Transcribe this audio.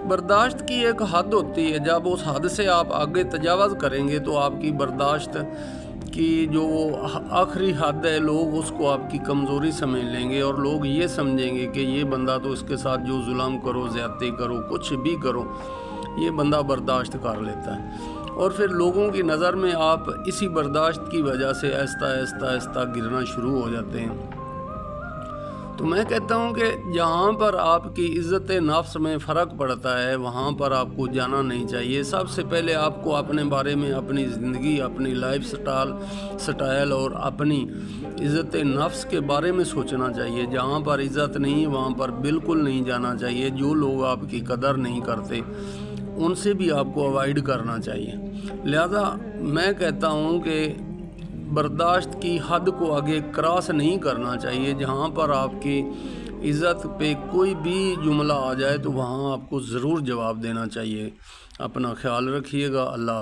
बर्दाश्त की एक हद होती है, जब उस हद से आप आगे तजावज़ करेंगे तो आपकी बर्दाश्त की जो आखिरी हद है, लोग उसको आपकी कमज़ोरी समझ लेंगे और लोग ये समझेंगे कि ये बंदा तो इसके साथ जो जुल्म करो, ज़्यादती करो, कुछ भी करो, ये बंदा बर्दाश्त कर लेता है। और फिर लोगों की नज़र में आप इसी बर्दाश्त की वजह से आहिस्ता गिरना शुरू हो जाते हैं। तो मैं कहता हूँ कि जहाँ पर आपकी इज़्ज़त नफ्स में फ़र्क पड़ता है, वहाँ पर आपको जाना नहीं चाहिए। सबसे पहले आपको अपने बारे में, अपनी ज़िंदगी, अपनी लाइफ स्टाइल और अपनी इज़्ज़त नफ्स के बारे में सोचना चाहिए। जहाँ पर इज़्ज़त नहीं है वहाँ पर बिल्कुल नहीं जाना चाहिए। जो लोग आपकी कदर नहीं करते उनसे भी आपको अवॉइड करना चाहिए। लिहाजा मैं कहता हूँ कि बर्दाश्त की हद को आगे क्रॉस नहीं करना चाहिए। जहाँ पर आपकी इज़्ज़त पे कोई भी जुमला आ जाए तो वहाँ आपको ज़रूर जवाब देना चाहिए। अपना ख्याल रखिएगा। अल्लाह।